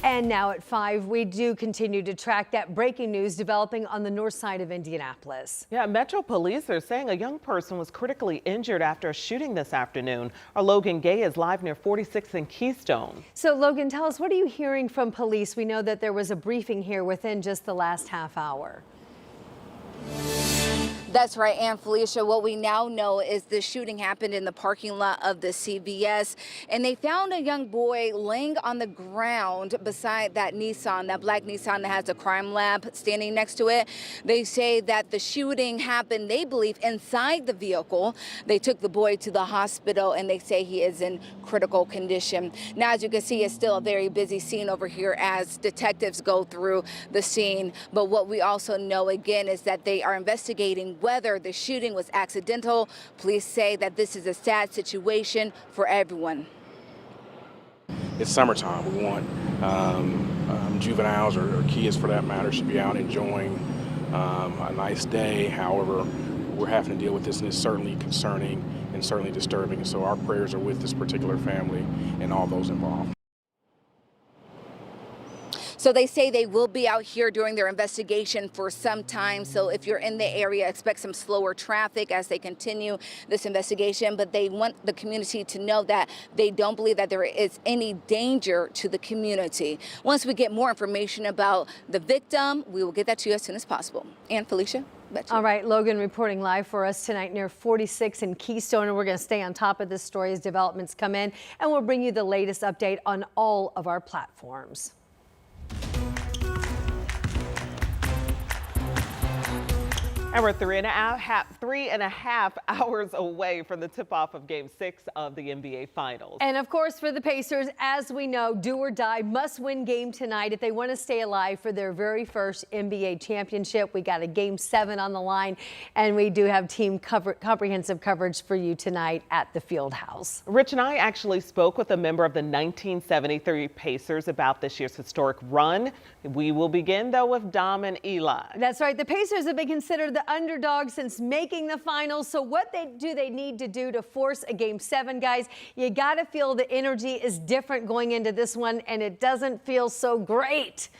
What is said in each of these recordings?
And now at 5, we do continue to track that breaking news developing on the north side of Indianapolis. Yeah, Metro Police are saying a young person was critically injured after a shooting this afternoon. Our Logan Gay is live near 46th and Keystone. So Logan, tell us, what are you hearing from police? We know that there was a briefing here within just the last half hour. That's right, and Felicia, what we now know is the shooting happened in the parking lot of the CVS, and they found a young boy laying on the ground beside that Nissan, that black Nissan that has a crime lab standing next to it. They say that the shooting happened, they believe, inside the vehicle. They took the boy to the hospital, and they say he is in critical condition. Now, as you can see, it's still a very busy scene over here as detectives go through the scene. But what we also know, again, is that they are investigating whether the shooting was accidental. Police say that this is a sad situation for everyone. It's summertime. We want juveniles or kids, for that matter, should be out enjoying a nice day. However, we're having to deal with this, and it's certainly concerning and certainly disturbing. And so our prayers are with this particular family and all those involved. So they say they will be out here during their investigation for some time. So if you're in the area, expect some slower traffic as they continue this investigation. But they want the community to know that they don't believe that there is any danger to the community. Once we get more information about the victim, we will get that to you as soon as possible. And Felicia? All right, Logan reporting live for us tonight near 46 in Keystone, and we're going to stay on top of this story as developments come in, and we'll bring you the latest update on all of our platforms. And we're 3.5 hours away from the tip-off of Game 6 of the NBA Finals. And of course, for the Pacers, as we know, do or die, must-win game tonight if they want to stay alive for their very first NBA championship. We got a Game 7 on the line, and we do have team comprehensive coverage for you tonight at the Fieldhouse. Rich and I actually spoke with a member of the 1973 Pacers about this year's historic run. We will begin, though, with Dom and Eli. That's right. The Pacers have been considered the underdog since making the finals. So what do they need to do to force a Game 7, guys? You got to feel the energy is different going into this one, and it doesn't feel so great.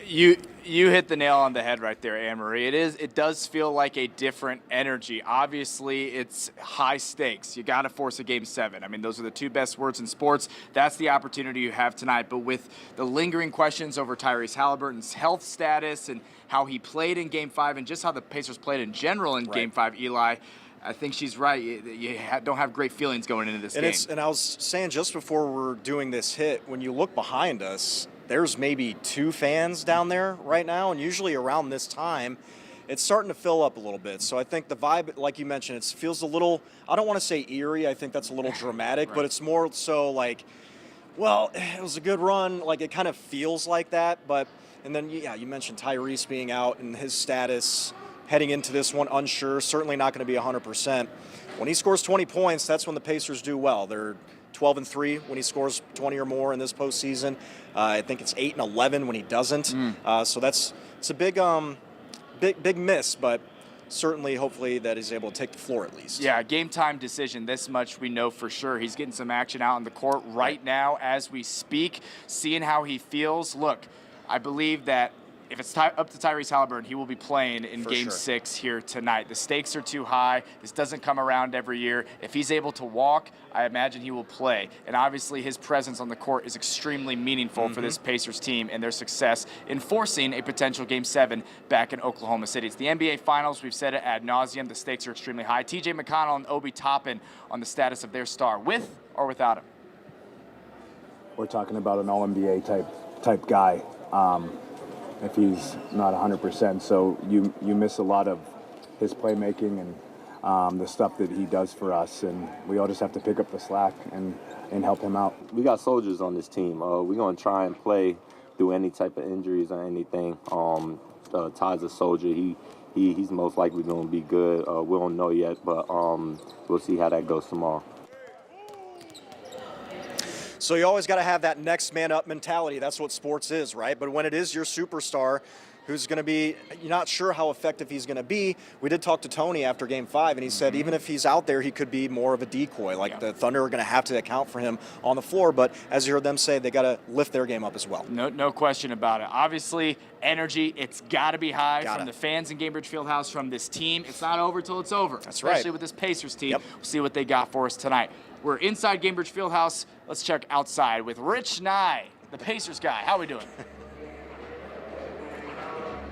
You hit the nail on the head right there, Anne-Marie. It does feel like a different energy. Obviously, it's high stakes. You got to force a Game 7. I mean, those are the two best words in sports. That's the opportunity you have tonight. But with the lingering questions over Tyrese Halliburton's health status and how he played in Game 5 and just how the Pacers played in general in Game 5, Eli, I think she's right. You don't have great feelings going into this game. And I was saying just before we're doing this hit, when you look behind us, there's maybe 2 fans down there right now, and usually around this time, it's starting to fill up a little bit. So I think the vibe, like you mentioned, it feels a little, I don't want to say eerie, I think that's a little dramatic, but it's more so like, well, it was a good run, like it kind of feels like that. But, and then, yeah, you mentioned Tyrese being out and his status heading into this one, unsure, certainly not going to be 100%. When he scores 20 points, that's when the Pacers do well. They're 12-3 when he scores 20 or more in this postseason. I think it's 8-11 when he doesn't. So it's a big miss, but certainly, hopefully, that he's able to take the floor at least. Yeah, game time decision. This much we know for sure. He's getting some action out on the court right now as we speak, seeing how he feels. Look, I believe that if it's up to Tyrese Halliburton, he will be playing in Game 6 here tonight. The stakes are too high. This doesn't come around every year. If he's able to walk, I imagine he will play. And obviously, his presence on the court is extremely meaningful for this Pacers team and their success in forcing a potential Game 7 back in Oklahoma City. It's the NBA Finals. We've said it ad nauseum. The stakes are extremely high. TJ McConnell and Obi Toppin on the status of their star, with or without him. We're talking about an All-NBA type guy. If he's not 100%. So you miss a lot of his playmaking and the stuff that he does for us, and we all just have to pick up the slack and help him out. We got soldiers on this team. We're going to try and play through any type of injuries or anything. Ty's a soldier. He's most likely going to be good. We don't know yet, but we'll see how that goes tomorrow. So you always got to have that next man up mentality. That's what sports is, right? But when it is your superstar who's going to be, you're not sure how effective he's going to be. We did talk to Tony after Game 5, and he said even if he's out there, he could be more of a decoy. Like the Thunder are going to have to account for him on the floor, but as you heard them say, they got to lift their game up as well. No question about it. Obviously, energy, it's got to be high from the fans in Gainbridge Fieldhouse, from this team. It's not over till it's over. That's especially right. with this Pacers team. We'll see what they got for us tonight. We're inside Gainbridge Fieldhouse. Let's check outside with Rich Nye, the Pacers guy. How are we doing?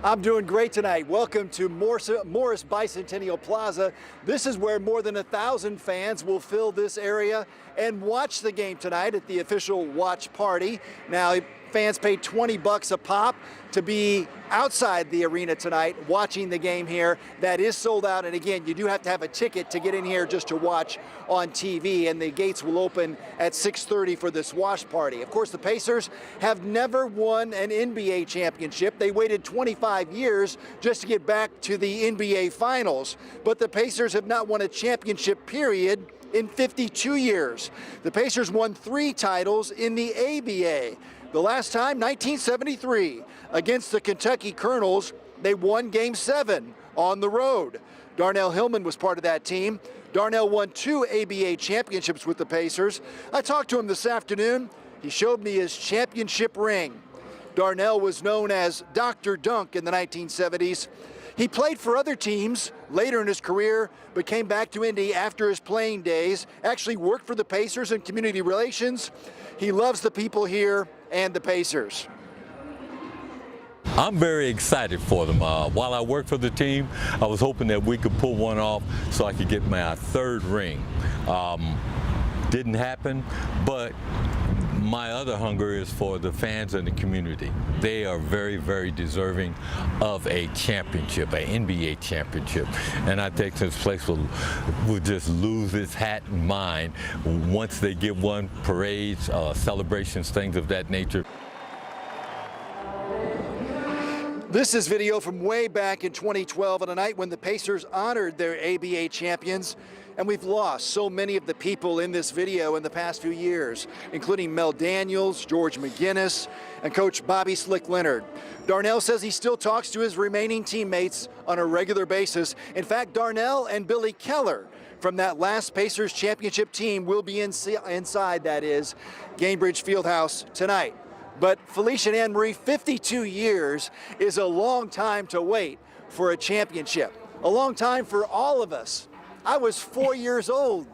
I'm doing great tonight. Welcome to Morris Bicentennial Plaza. This is where more than 1,000 fans will fill this area and watch the game tonight at the official watch party. Now, fans pay $20 a pop to be outside the arena tonight watching the game here. That is sold out, and again, you do have to have a ticket to get in here just to watch on TV, and the gates will open at 6:30 for this watch party. Of course, the Pacers have never won an NBA championship. They waited 25 years just to get back to the NBA Finals, but the Pacers have not won a championship period in 52 years. The Pacers won 3 titles in the ABA. The last time, 1973, against the Kentucky Colonels, they won Game 7 on the road. Darnell Hillman was part of that team. Darnell won 2 ABA championships with the Pacers. I talked to him this afternoon. He showed me his championship ring. Darnell was known as Dr. Dunk in the 1970s. He played for other teams later in his career, but came back to Indy after his playing days, actually worked for the Pacers in community relations. He loves the people here and the Pacers. I'm very excited for them. While I work for the team, I was hoping that we could pull one off so I could get my 3rd ring. Didn't happen, but my other hunger is for the fans and the community. They are very, very deserving of a championship, an NBA championship. And I think this place will just lose its hat and mind once they get one, parades, celebrations, things of that nature. This is video from way back in 2012 on a night when the Pacers honored their ABA champions. And we've lost so many of the people in this video in the past few years, including Mel Daniels, George McGinnis, and Coach Bobby Slick Leonard. Darnell says he still talks to his remaining teammates on a regular basis. In fact, Darnell and Billy Keller from that last Pacers championship team will be inside, that is, Gainbridge Fieldhouse tonight. But Felicia and Anne-Marie, 52 years is a long time to wait for a championship. A long time for all of us. I was 4 years old.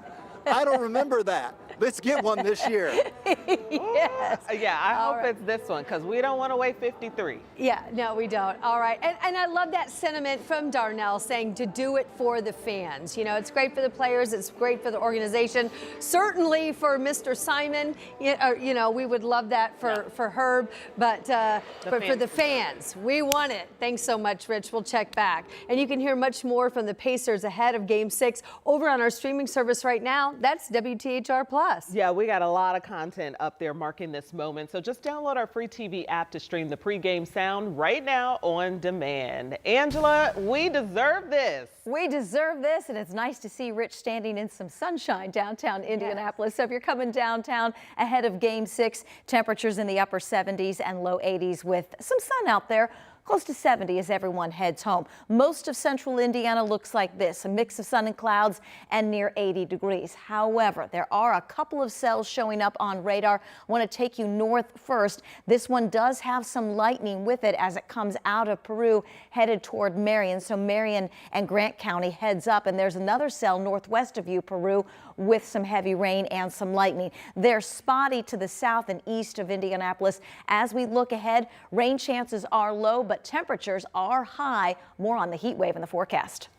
I don't remember that. Let's get one this year. Yes. Yeah, I hope it's this one, because we don't want to wait 53. Yeah, no, we don't. All right. And I love that sentiment from Darnell saying to do it for the fans. You know, it's great for the players. It's great for the organization. Certainly for Mr. Simon, you know, we would love that for Herb. But for the fans, we want it. Thanks so much, Rich. We'll check back. And you can hear much more from the Pacers ahead of Game 6 over on our streaming service right now. That's WTHR Plus. Yeah, we got a lot of content up there marking this moment. So just download our free TV app to stream the pregame sound right now on demand. Angela, we deserve this. We deserve this, and it's nice to see Rich standing in some sunshine downtown Indianapolis. So if you're coming downtown ahead of Game 6, temperatures in the upper 70s and low 80s with some sun out there. Close to 70 as everyone heads home. Most of central Indiana looks like this, a mix of sun and clouds and near 80 degrees. However, there are a couple of cells showing up on radar. I want to take you north first. This one does have some lightning with it as it comes out of Peru headed toward Marion. So Marion and Grant County heads up, and there's another cell northwest of you, Peru, with some heavy rain and some lightning. They're spotty to the south and east of Indianapolis. As we look ahead, rain chances are low, but temperatures are high. More on the heat wave in the forecast.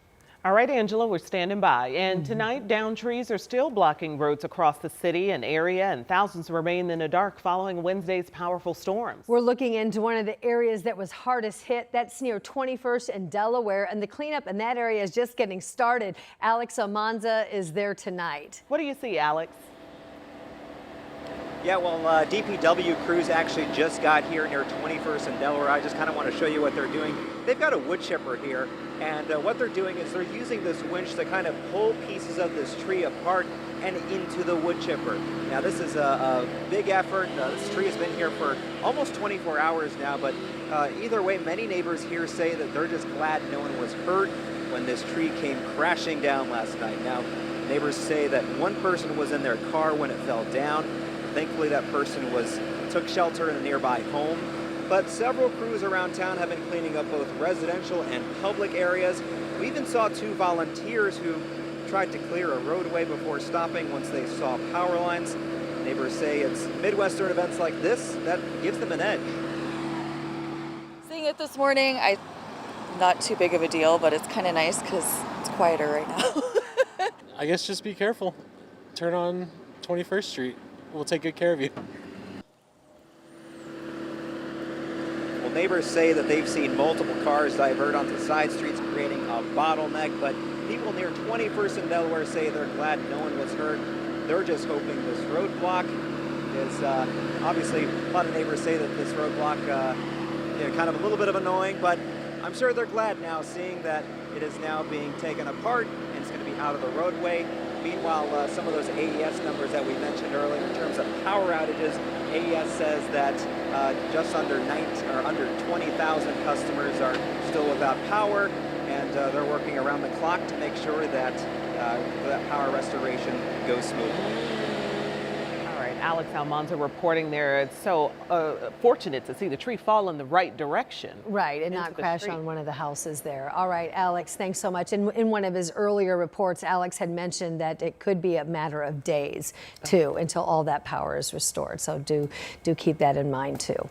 All right, Angela, we're standing by. And tonight, downed trees are still blocking roads across the city and area, and thousands remain in the dark following Wednesday's powerful storms. We're looking into one of the areas that was hardest hit. That's near 21st and Delaware, and the cleanup in that area is just getting started. Alex Almanza is there tonight. What do you see, Alex? Yeah, well, DPW crews actually just got here near 21st and Delaware. I just kind of want to show you what they're doing. They've got a wood chipper here, and what they're doing is they're using this winch to kind of pull pieces of this tree apart and into the wood chipper. Now, this is a big effort. This tree has been here for almost 24 hours now, but either way, many neighbors here say that they're just glad no one was hurt when this tree came crashing down last night. Now, neighbors say that one person was in their car when it fell down. Thankfully, that person took shelter in a nearby home. But several crews around town have been cleaning up both residential and public areas. We even saw 2 volunteers who tried to clear a roadway before stopping once they saw power lines. Neighbors say it's Midwestern events like this that gives them an edge. Seeing it this morning, not too big of a deal, but it's kind of nice because it's quieter right now. I guess just be careful. Turn on 21st Street. We'll take good care of you. Well, neighbors say that they've seen multiple cars divert onto side streets, creating a bottleneck, but people near 21st and Delaware say they're glad no one was hurt. They're just hoping this roadblock is, obviously, a lot of neighbors say that this roadblock, kind of a little bit of annoying, but I'm sure they're glad now seeing that it is now being taken apart and it's going to be out of the roadway. Meanwhile, some of those AES numbers that we mentioned earlier in terms of power outages, AES says that just under 20,000 customers are still without power, and they're working around the clock to make sure that that power restoration goes smoothly. All right, Alex Almanza reporting there. It's so fortunate to see the tree fall in the right direction. Right, and not crash on one of the houses there. All right, Alex, thanks so much. In one of his earlier reports, Alex had mentioned that it could be a matter of days, too, until all that power is restored. So do keep that in mind, too.